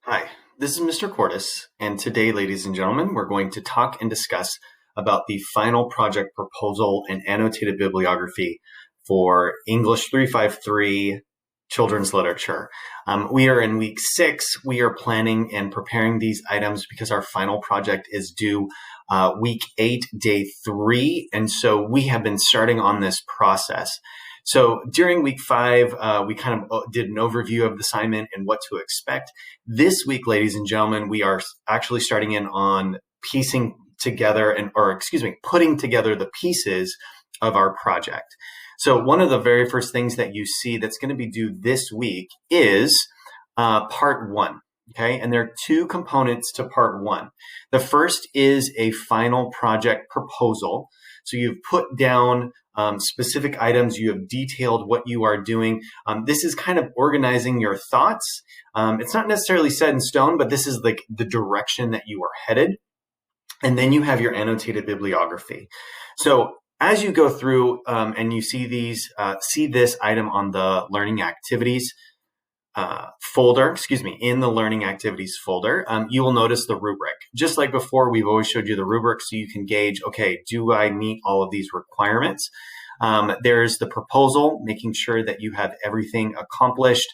Hi, this is Mr. Cordes, and today, ladies and gentlemen, we're going to talk and discuss about the final project proposal and annotated bibliography for English 353 children's literature. We are in week 6. We are planning and preparing these items because our final project is due week 8, day 3, and so we have been starting on this process. So during week 5, we kind of did an overview of the assignment and what to expect. This week, ladies and gentlemen, we are actually starting in on putting together the pieces of our project. So one of the very first things that you see that's going to be due this week is part 1. Okay, and there are 2 components to part 1. The first is a final project proposal. So you've put down specific items, you have detailed what you are doing. This is kind of organizing your thoughts. It's not necessarily set in stone, but this is like the direction that you are headed. And then you have your annotated bibliography. So as you go through and you see this item on the learning activities in the learning activities folder, you will notice the rubric. Just like before, we've always showed you the rubric so you can gauge, okay, do I meet all of these requirements? There's the proposal, making sure that you have everything accomplished,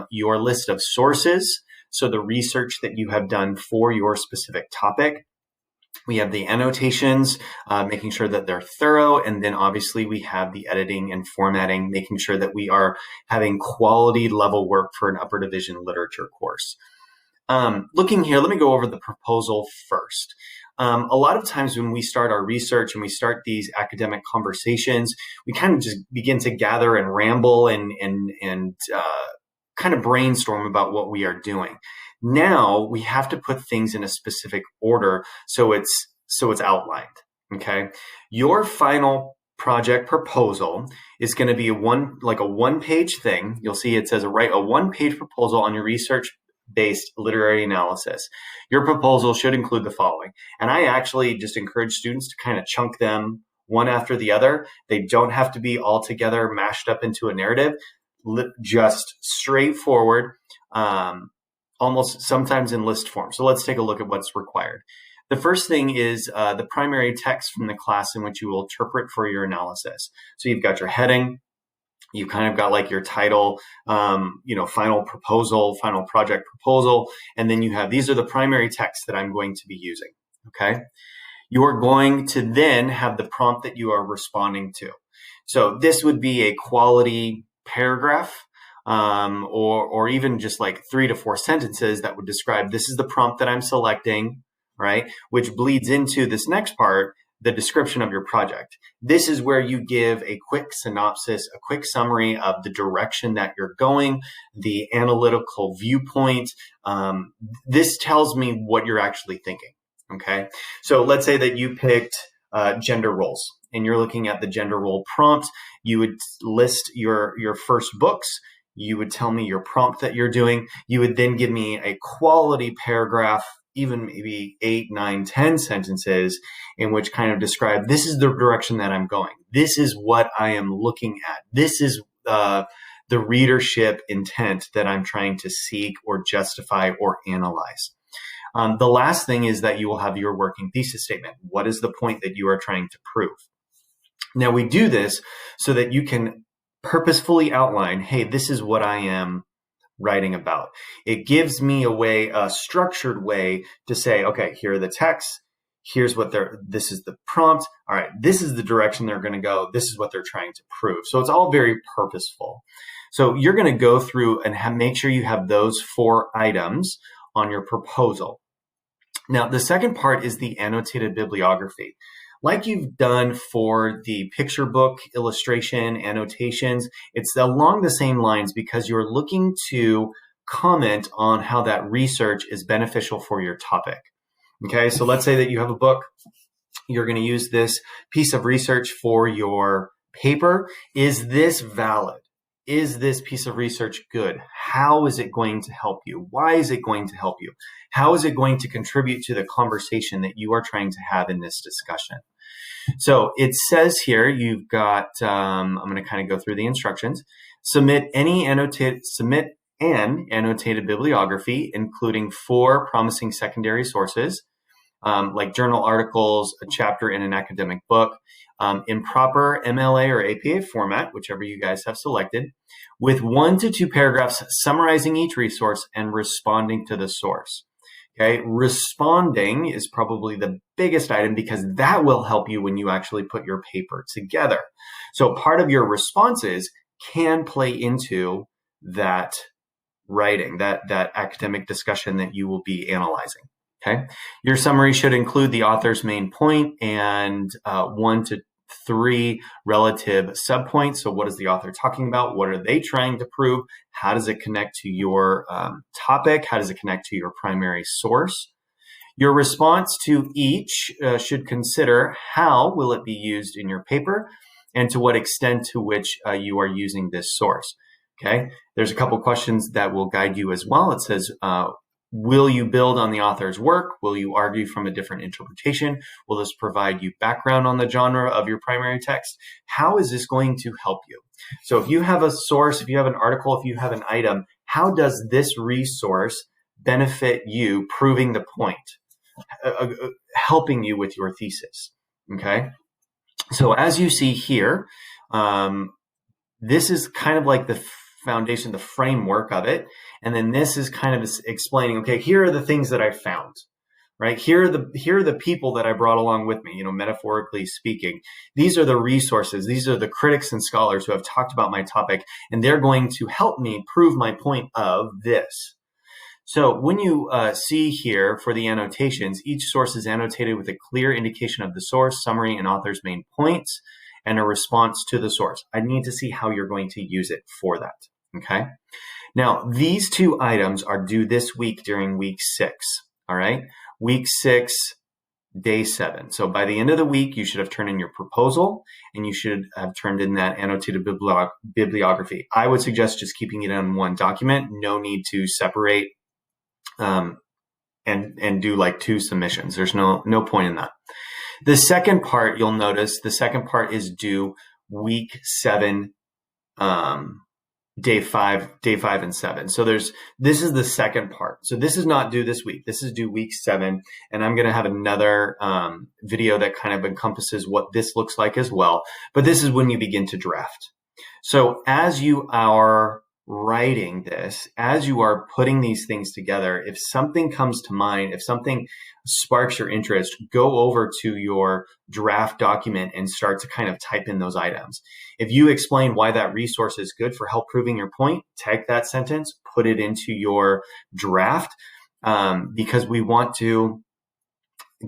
your list of sources, so the research that you have done for your specific topic. We have the annotations, making sure that they're thorough. And then obviously we have the editing and formatting, making sure that we are having quality level work for an upper division literature course. Looking here, let me go over the proposal first. A lot of times when we start our research and we start these academic conversations, we kind of just begin to gather and ramble and kind of brainstorm about what we are doing. Now we have to put things in a specific order so it's outlined. Okay, your final project proposal is going to be a one-page thing. You'll see it says write a one-page proposal on your research-based literary analysis. Your proposal should include the following, and I actually just encourage students to kind of chunk them one after the other. They don't have to be all together mashed up into a narrative. Just straightforward. Almost sometimes in list form. So let's take a look at what's required. The first thing is the primary text from the class in which you will interpret for your analysis. So you've got your heading, you kind of got like your title, final proposal, final project proposal, and then you have, these are the primary texts that I'm going to be using, okay? You are going to then have the prompt that you are responding to. So this would be a quality paragraph, or even just like 3 to 4 sentences that would describe this is the prompt that I'm selecting, right? Which bleeds into this next part, the description of your project. This is where you give a quick synopsis, a quick summary of the direction that you're going, the analytical viewpoint. This tells me what you're actually thinking, okay? So let's say that you picked gender roles and you're looking at the gender role prompt. You would list your first books. You would tell me your prompt that you're doing. You would then give me a quality paragraph, even maybe 8, 9, 10 sentences in which kind of describe, this is the direction that I'm going. This is what I am looking at. This is the readership intent that I'm trying to seek or justify or analyze. The last thing is that you will have your working thesis statement. What is the point that you are trying to prove? Now we do this so that you can purposefully outline, hey, this is what I am writing about. It gives me a structured way to say, okay, here are the texts. Here's this is the prompt. All right, this is the direction they're going to go. This is what they're trying to prove. So it's all very purposeful. So you're going to go through and make sure you have those 4 items on your proposal. Now, the second part is the annotated bibliography. Like you've done for the picture book illustration annotations, it's along the same lines because you're looking to comment on how that research is beneficial for your topic. Okay, so let's say that you have a book. You're going to use this piece of research for your paper. Is this valid? Is this piece of research good? How is it going to help you? Why is it going to help you? How is it going to contribute to the conversation that you are trying to have in this discussion? So it says here, you've got, I'm going to kind of go through the instructions. Submit and annotated bibliography, including 4 promising secondary sources, like journal articles, a chapter in an academic book, in proper MLA or APA format, whichever you guys have selected, with 1 to 2 paragraphs summarizing each resource and responding to the source. Okay, responding is probably the biggest item because that will help you when you actually put your paper together. So part of your responses can play into that writing, that academic discussion that you will be analyzing. Okay, your summary should include the author's main point and 1 to 3 relative subpoints. So what is the author talking about? What are they trying to prove? How does it connect to your topic? How does it connect to your primary source? Your response to each should consider how will it be used in your paper and to what extent to which you are using this source. Okay, there's a couple questions that will guide you as well. It says, will you build on the author's work? Will you argue from a different interpretation? Will this provide you background on the genre of your primary text? How is this going to help you? So if you have a source, if you have an article, if you have an item, how does this resource benefit you proving the point, helping you with your thesis? Okay. So as you see here, this is kind of like the foundation, the framework of it. And then this is kind of explaining, okay, here are the things that I found, right? Here are the people that I brought along with me, metaphorically speaking. These are the resources. These are the critics and scholars who have talked about my topic, and they're going to help me prove my point of this. So when you see here for the annotations, each source is annotated with a clear indication of the source, summary, and author's main points, and a response to the source. I need to see how you're going to use it for that. Okay. Now, these 2 items are due this week during week 6. All right. Week 6, day 7. So by the end of the week, you should have turned in your proposal and you should have turned in that annotated bibliography. I would suggest just keeping it in one document. No need to separate and do like 2 submissions. There's no point in that. The second part, you'll notice, the second part is due week 7, day 5 and 7. So this is the second part. So this is not due this week. This is due week 7. And I'm going to have another video that kind of encompasses what this looks like as well. But this is when you begin to draft. So as you are writing this, as you are putting these things together, if something comes to mind, if something sparks your interest, go over to your draft document and start to kind of type in those items. If you explain why that resource is good for help proving your point, take that sentence, put it into your draft, because we want to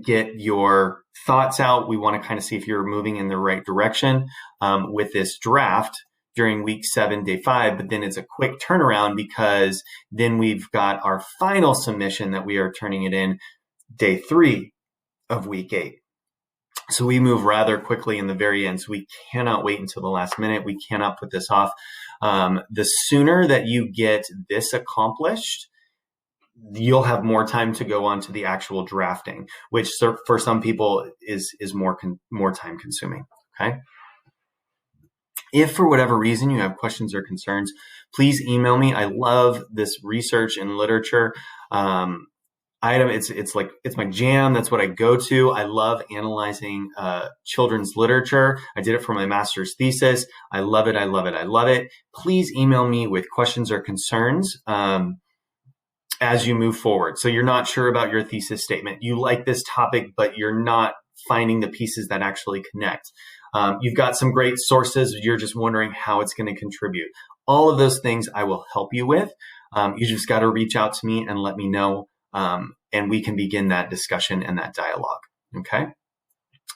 get your thoughts out. We want to kind of see if you're moving in the right direction with this draft during week 7, day 5, but then it's a quick turnaround because then we've got our final submission that we are turning it in day 3 of week 8. So we move rather quickly in the very end. So we cannot wait until the last minute. We cannot put this off. The sooner that you get this accomplished, you'll have more time to go on to the actual drafting, which for some people is more time consuming. Okay. If for whatever reason you have questions or concerns, please email me. I love this research and literature item. It's my jam. That's what I go to. I love analyzing children's literature. I did it for my master's thesis. I love it. I love it. I love it. Please email me with questions or concerns as you move forward. So you're not sure about your thesis statement. You like this topic, but you're not finding the pieces that actually connect. You've got some great sources. You're just wondering how it's going to contribute. All of those things I will help you with. You just got to reach out to me and let me know, and we can begin that discussion and that dialogue. Okay.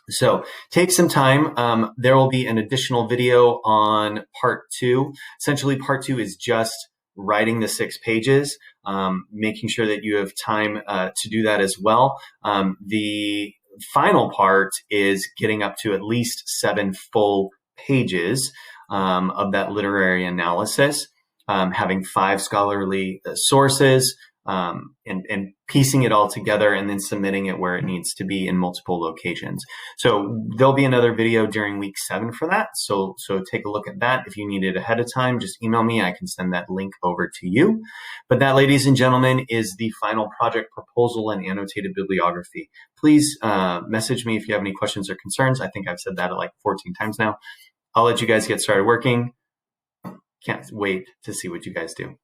So take some time. There will be an additional video on part 2. Essentially, part 2 is just writing the 6 pages, making sure that you have time to do that as well. The final part is getting up to at least 7 full pages of that literary analysis, having 5 scholarly sources, and piecing it all together and then submitting it where it needs to be in multiple locations. So there'll be another video during week 7 for that. So take a look at that. If you need it ahead of time, just email me. I can send that link over to you. But that, ladies and gentlemen, is the final project proposal and annotated bibliography. Please message me if you have any questions or concerns. I think I've said that like 14 times now. I'll let you guys get started working. Can't wait to see what you guys do.